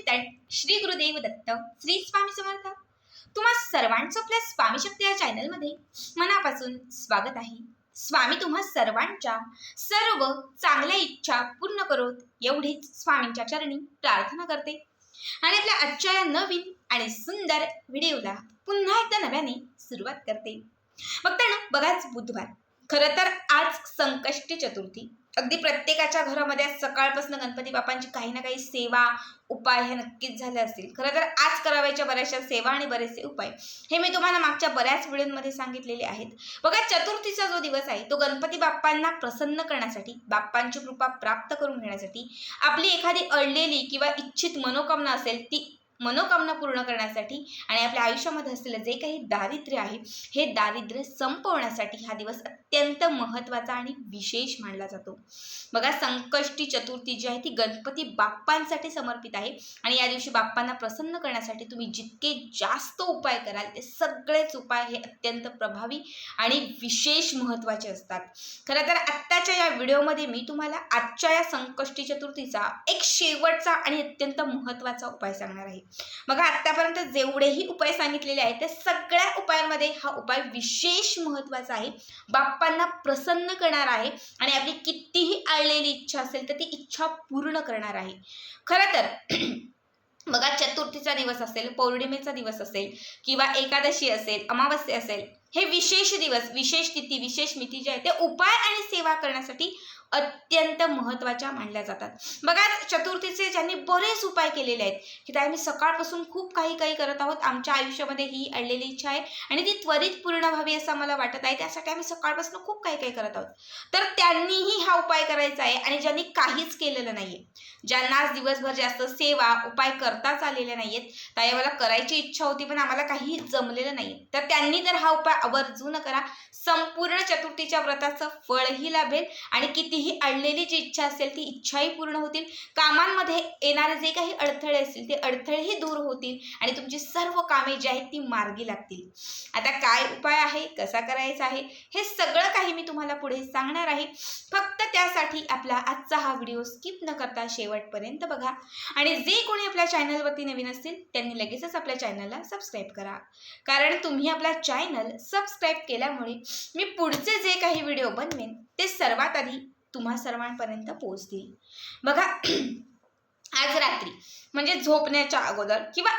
Presented Shri Gurudev Datta Shri Swami Samarth. तुम्हा सर्वांचं आपल्या स्वामी शक्ती या चॅनलमध्ये मनापासून स्वागत आहे। स्वामी तुम्हा सर्वांच्या सर्व चांगल्या इच्छा पूर्ण करोत एवढीच स्वामींच्या चरणी प्रार्थना करते आणि आपल्या आजच्या या नवीन आणि सुंदर व्हिडिओला पुन्हा एकदा नव्याने सुरुवात करते। बघाच बुधवार, खरं तर आज संकष्टी चतुर्थी। अगदी प्रत्येकाच्या घरामध्ये सकाळपासून गणपती बाप्पांची काही ना काही सेवा उपाय हे नक्कीच झाले असतील। खरं तर आज करावयाच्या बऱ्याचशा सेवा आणि बरेचसे उपाय हे मी तुम्हाला मागच्या बऱ्याच व्हिडिओमध्ये सांगितलेले आहेत। बघा, चतुर्थीचा जो दिवस आहे तो गणपती बाप्पांना प्रसन्न करण्यासाठी, बाप्पांची कृपा प्राप्त करून घेण्यासाठी, आपली एखादी अडलेली किंवा इच्छित मनोकामना असेल ती मनोकामना पूर्ण करण्यासाठी आणि आपल्या आयुष्यामध्ये असलेलं जे काही दारिद्र्य आहे हे दारिद्र्य संपवण्यासाठी हा दिवस अत्यंत महत्त्वाचा आणि विशेष मानला जातो। बघा, संकष्टी चतुर्थी जी आहे ती गणपती बाप्पांसाठी समर्पित आहे आणि या दिवशी बाप्पांना प्रसन्न करण्यासाठी तुम्ही जितके जास्त उपाय कराल ते सगळेच उपाय हे अत्यंत प्रभावी आणि विशेष महत्त्वाचे असतात। खरं तर आत्ताच्या या व्हिडिओमध्ये मी तुम्हाला आजच्या या संकष्टी चतुर्थीचा एक शेवटचा आणि अत्यंत महत्त्वाचा उपाय सांगणार आहे। बघा, आतापर्यंत जेवढेही उपाय सांगितलेले आहेत त्या सगळ्या उपायांमध्ये हा उपाय विशेष महत्त्वाचा आहे, बाप्पांना प्रसन्न करणार आहे आणि आपली कितीही आळलेली इच्छा असेल तर ती इच्छा पूर्ण करणार आहे। खरं तर बघा, चतुर्थीचा दिवस असेल, पौर्णिमेचा दिवस असेल किंवा एकादशी असेल, अमावस्या असेल, हे विशेष दिवस, विशेष तिथी, विशेष मिती जे आहे ते उपाय आणि सेवा करण्यासाठी अत्यंत महत्त्वाच्या मानल्या जातात। बघा, चतुर्थीचे ज्यांनी बरेच उपाय केलेले आहेत की ते आम्ही सकाळपासून खूप काही करत आहोत, आमच्या आयुष्यामध्ये ही अडलेली इच्छा आहे आणि ती त्वरित पूर्ण व्हावी असं मला वाटत आहे, त्यासाठी आम्ही सकाळपासून खूप काही करत आहोत, तर त्यांनीही हा उपाय करायचा आहे। आणि ज्यांनी काहीच केलेलं नाहीये, ज्यांना आज दिवसभर जास्त सेवा उपाय करताच आलेले नाहीयेत, ताई मला करायची इच्छा होती पण आम्हाला काही जमलेलं नाही, तर त्यांनी तर हा उपाय आवर्जून करा। संपूर्ण चतुर्थीच्या व्रताचं फळही लाभेल आणि कितीही अडलेली जी इच्छा असेल ती इच्छाही पूर्ण होतील, कामांमध्ये येणारे जे काही अडथळे असतील ते अडथळेही दूर होतील आणि तुमची सर्व कामे जी आहेत ती मार्गी लागतील। आता काय उपाय आहे, कसा करायचा आहे, हे सगळं काही मी तुम्हाला पुढे सांगणार आहे। फक्त त्यासाठी आपला आजचा हा व्हिडिओ स्किप न करता शेवटपर्यंत बघा आणि जे कोणी आपल्या चॅनलवरती नवीन असतील त्यांनी लगेचच आपल्या चॅनलला सबस्क्राईब करा, कारण तुम्ही आपला चॅनल सबस्क्राईब केल्यामुळे मी पुढचे जे काही व्हिडिओ बनवेन ते सर्वात आधी तुम्हा सर्वांपर्यंत पोहोचतील। बघा, आज रात्री म्हणजे झोपण्याच्या अगोदर किंवा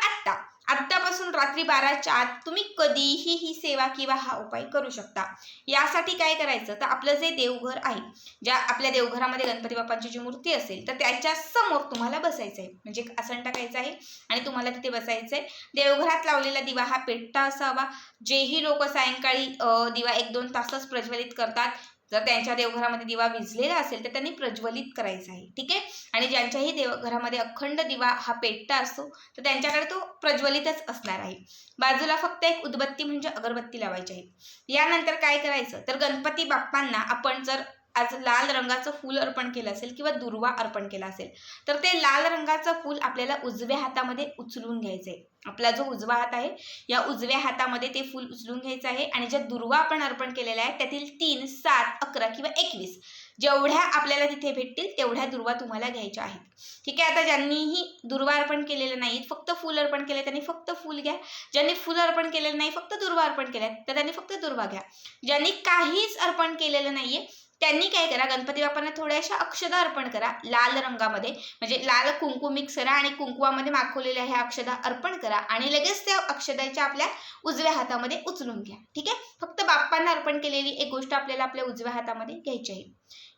आत्तापासून रात्री 12च्या आत तुम्ही कधीही ही सेवा किंवा हा उपाय करू शकता। यासाठी काय करायचं, तर आपलं जे देवघर आहे, ज्या आपल्या देवघरामध्ये गणपती बाप्पांची जी मूर्ती असेल तर त्याच्या समोर तुम्हाला बसायचं आहे, म्हणजे आसन टाकायचं आहे आणि तुम्हाला तिथे बसायचं आहे। देवघरात लावलेला दिवा हा पेटता असावा। जेही लोक सायंकाळी दिवा 1-2 तासच प्रज्वलित करतात, जर त्यांच्या देवघरामध्ये दिवा विझलेला असेल तर त्यांनी प्रज्वलित करायचा आहे, ठीक आहे। आणि ज्यांच्याही देवघरामध्ये अखंड दिवा हा पेटता असतो तर त्यांच्याकडे तो प्रज्वलितच असणार आहे। बाजूला फक्त एक उदबत्ती म्हणजे अगरबत्ती लावायची आहे। यानंतर काय करायचं, तर गणपती बाप्पांना आपण जर आज लाल रंगाचं फूल अर्पण केलं असेल किंवा दुर्वा अर्पण केला असेल तर ते लाल रंगाचं फूल आपल्याला उजव्या हातामध्ये उचलून घ्यायचं आहे। आपला जो उजवा हात आहे या उजव्या हातामध्ये ते फूल उचलून घ्यायचं आहे आणि ज्या दुर्वा आपण अर्पण केलेल्या आहेत त्यातील 3, 7, 11 किंवा 21 जेवढ्या आपल्याला तिथे भेटतील तेवढ्या दुर्वा तुम्हाला घ्यायच्या आहेत, ठीक आहे। आता ज्यांनीही दुर्वा अर्पण केलेलं नाही, फक्त फूल अर्पण केले, त्यांनी फक्त फूल घ्या। ज्यांनी फूल अर्पण केलेलं नाही, फक्त दुर्वा अर्पण केल्यात तर त्यांनी फक्त दुर्वा घ्या। ज्यांनी काहीच अर्पण केलेलं नाहीये त्यांनी काय करा, गणपती बाप्पांना थोड्याशा अक्षदा अर्पण करा लाल रंगामध्ये, म्हणजे लाल कुंकू मिक्स करा आणि कुंकुवामध्ये माखवलेल्या ह्या अक्षदा अर्पण करा आणि लगेच त्या अक्षदाच्या आपल्या उजव्या हातामध्ये उचलून घ्या, ठीक आहे। फक्त बाप्पांना अर्पण केलेली एक गोष्ट आपल्याला आपल्या उजव्या हातामध्ये घ्यायची आहे।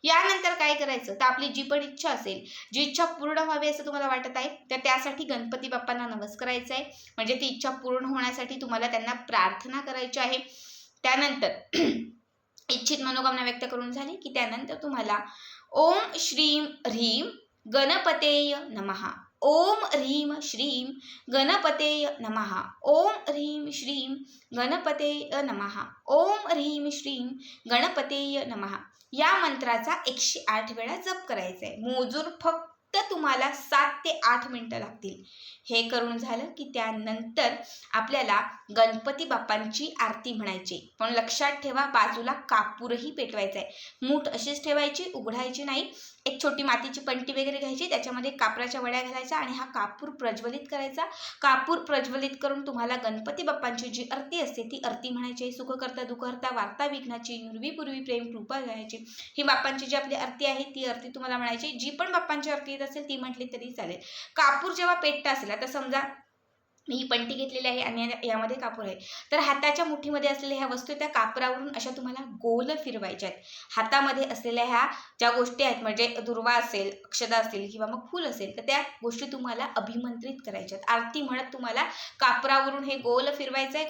यानंतर काय करायचं, तर आपली जी पण इच्छा असेल, जी इच्छा पूर्ण व्हावी असं तुम्हाला वाटत आहे तर त्यासाठी गणपती बाप्पांना नमस्कार करायचा आहे, म्हणजे ती इच्छा पूर्ण होण्यासाठी तुम्हाला त्यांना प्रार्थना करायची आहे। त्यानंतर इच्छित मनोकामना व्यक्त करून झाली की त्यानंतर तुम्हाला ओम श्रीम ह्रीम गणपतेय नमः, ओम ह्रीम श्रीम गणपतेय नमः, ओम ह्रीम श्रीम गणपतेय नमः, ओम ह्रीम श्रीम गणपतेय नमः या मंत्राचा 108 वेळा जप करायचा आहे। मोजून फक्त फक्त तुम्हाला 7 ते 8 मिनिटं लागतील. हे करून झालं की त्यानंतर आपल्याला गणपती बाप्पांची आरती म्हणायची. पण लक्षात ठेवा, बाजूला कापूरही पेटवायचा आहे. मूठ अशीच ठेवायची, उघडायची नाही. एक छोटी मातीची पंटी वगैरे घ्यायची, त्याच्यामध्ये कापराच्या वड्या घालायच्या आणि हा कापूर प्रज्वलित करायचा. कापूर प्रज्वलित करून तुम्हाला गणपती बाप्पांची जी आरती असते ती आरती म्हणायची. सुख करता दुःख हरता वार्ता विघ्नाची, नुरवी पूर्वी प्रेम कृपा गायची. ही बाप्पांची जी आपली आरती आहे ती आरती तुम्हाला म्हणायची. जी पण बाप्पांची आरती येत असेल ती म्हटली तरी चालेल. कापूर जेव्हा पेटत असेल, आता समजा मी ही पंटी घेतलेली आहे आणि यामध्ये कापूर आहे, तर हाताच्या मुठीमध्ये असलेल्या ह्या वस्तू त्या कापरावरून अशा तुम्हाला गोल फिरवायच्या आहेत. हातामध्ये असलेल्या ह्या ज्या गोष्टी आहेत, म्हणजे दुर्वा असेल, अक्षदा असेल किंवा मग फूल असेल, तर त्या गोष्टी तुम्हाला अभिमंत्रित करायच्या आहेत. आरती म्हणत तुम्हाला कापरावरून हे गोल फिरवायचं आहे.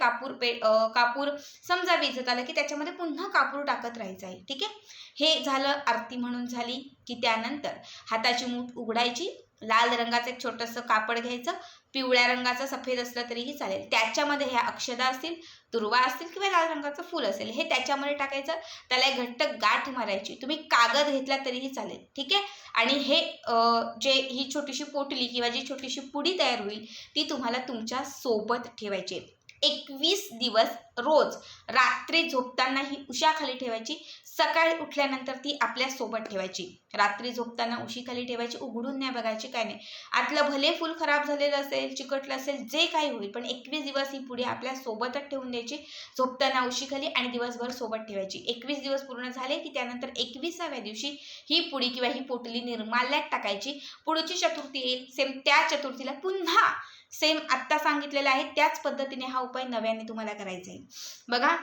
कापूर समजा विझत आलं की त्याच्यामध्ये पुन्हा कापूर टाकत राहायचं आहे. ठीक आहे, हे झालं, आरती म्हणून झाली. की त्यानंतर हाताची मूठ उघडायची, लाल रंगाचं एक छोटंसं कापड घ्यायचं, पिवळ्या रंगाचं सफेद असलं तरीही चालेल, त्याच्यामध्ये ह्या अक्षदा असतील, दुर्वा असतील किंवा लाल रंगाचं फूल असेल, हे त्याच्यामध्ये टाकायचं. त्याला एक घट्ट गाठ मारायची. तुम्ही कागद घेतला तरीही चालेल. ठीक आहे, आणि हे जे ही छोटीशी पोटली किंवा जी छोटीशी पुडी तयार होईल ती तुम्हाला तुमच्या सोबत ठेवायची. 21 दिवस रोज रात्री झोपताना ही उशाखाली ठेवायची. सकाळी उठल्यानंतर ती आपल्या सोबत ठेवायची. रात्री झोपताना उशीखाली ठेवायची, उघडून नाही बघायची, काय नाही. आतलं भले फूल खराब झालेलं असेल, चिकटलं असेल, जे काही होईल, पण 21 दिवस ही पुडी आपल्या सोबतच ठेवून द्यायची. झोपताना उशीखाली आणि दिवसभर सोबत ठेवायची. 21 दिवस पूर्ण झाले की त्यानंतर 21व्या दिवशी ही पुडी किंवा ही पोटली निर्माल्यात टाकायची. पुढची चतुर्थी येईल, सेम त्या चतुर्थीला पुन्हा सेम आत्ता सांगितलेलं आहे त्याच पद्धतीने हा उपाय नव्याने तुम्हाला करायचा आहे. बघा,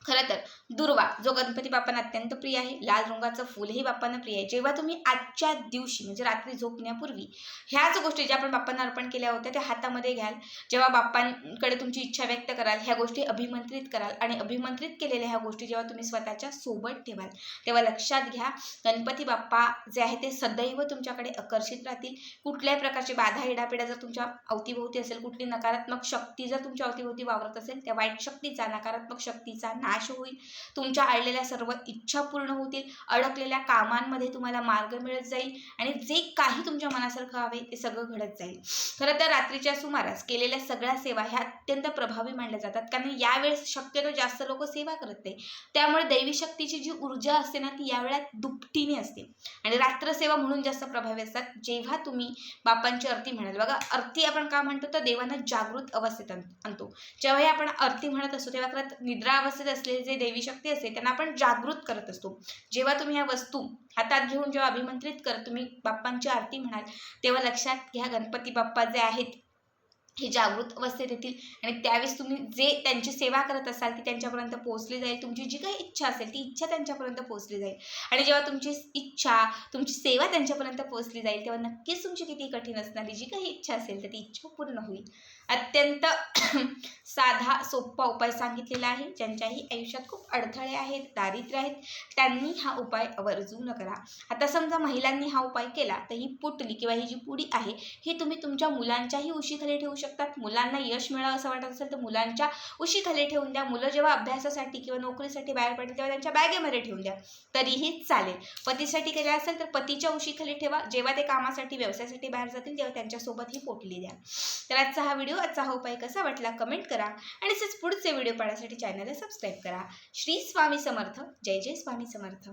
खरं तर दुर्वा जो गणपती बाप्पांना अत्यंत प्रिय आहे, लाल रंगाचं फूलही बाप्पांना प्रिय आहे. जेव्हा तुम्ही आजच्या दिवशी म्हणजे रात्री झोपण्यापूर्वी ह्याच गोष्टी ज्या आपण बाप्पांना अर्पण केल्या होत्या त्या हातामध्ये घ्याल, जेव्हा बाप्पांकडे तुमची इच्छा व्यक्त कराल, ह्या गोष्टी अभिमंत्रित कराल आणि अभिमंत्रित केलेल्या ह्या गोष्टी जेव्हा तुम्ही स्वतःच्या सोबत ठेवाल, तेव्हा लक्षात घ्या, गणपती बाप्पा जे आहे ते सदैव तुमच्याकडे आकर्षित राहतील. कुठल्याही प्रकारची बाधा येडापिडा जर तुमच्या अवतीभोवती असेल, कुठली नकारात्मक शक्ती जर तुमच्या अवतीभोवती वावरत असेल, त्या वाईट शक्तीचा, नकारात्मक शक्तीचा नाश होईल. तुमच्या आलेल्या सर्व इच्छा पूर्ण होतील. अडकलेल्या कामांमध्ये तुम्हाला मार्ग मिळत जाईल आणि जे काही तुमच्या मनासारखं हवे ते सगळं घडत जाईल. खरं तर रात्रीच्या सुमारास केलेल्या सगळ्या सेवा ह्या अत्यंत प्रभावी मानल्या जातात, कारण यावेळेस शक्यतो जास्त लोक सेवा करत नाही. त्यामुळे दैवी शक्तीची जी ऊर्जा असते ना ती यावेळेत दुपटीने असते आणि रात्रसेवा म्हणून जास्त प्रभावी असतात. जेव्हा तुम्ही बाप्पांची आरती म्हणाल, बघा, आरती आपण का म्हणतो तर देवांना जागृत अवस्थेत आणतो. जेव्हाही आपण आरती म्हणत असतो तेव्हा खरंच निद्रा अवस्थेत असलेले जे देवी शक्ती असते त्यांना आपण जागृत करत असतो. जेव्हा तुम्ही ह्या वस्तू हातात घेऊन जेव्हा अभिमंत्रित करत तुम्ही बाप्पांची आरती म्हणाल, तेव्हा लक्षात घ्या, गणपती बाप्पा जे आहेत हे जागृत अवस्थेत येतील आणि त्यावेळेस तुम्ही जे त्यांची सेवा करत असाल ती त्यांच्यापर्यंत पोहोचली जाईल. तुमची जी काही इच्छा असेल ती इच्छा त्यांच्यापर्यंत पोहोचली जाईल आणि जेव्हा तुमची इच्छा, तुमची सेवा त्यांच्यापर्यंत पोहोचली जाईल तेव्हा नक्कीच तुमची किती कठीण असणारी जी काही इच्छा असेल तर ती इच्छा पूर्ण होईल. अत्यंत साधा सोपा उपाय सांगितलेला आहे. ज्यांच्याही आयुष्यात खूप अडथळे आहेत, दारिद्र्य आहेत, त्यांनी हा उपाय आवर्जून करा. आता समजा महिलांनी हा उपाय केला तर ही पुटली किंवा ही जी पुडी आहे ही तुम्ही तुमच्या मुलांच्याही उशीखाली ठेवू शकतात. मुलांना यश मिळावं असं वाटत असेल तर मुलांच्या उशीखाली ठेवून द्या. मुलं जेव्हा अभ्यासासाठी किंवा नोकरीसाठी बाहेर पडतील तेव्हा त्यांच्या बॅगेमध्ये ठेवून द्या, तरीही चालेल. पतीसाठी केले असेल तर पतीच्या उशीखाली ठेवा. जेव्हा ते कामासाठी, व्यवसायासाठी बाहेर जातील तेव्हा त्यांच्यासोबत ही पोटली द्या. तर आजचा हा उपाय कसा वाटला कमेंट करा आणि असेच पुढचे व्हिडिओ पाहण्यासाठी चॅनलला सबस्क्राईब करा. श्री स्वामी समर्थ. जय जय स्वामी समर्थ.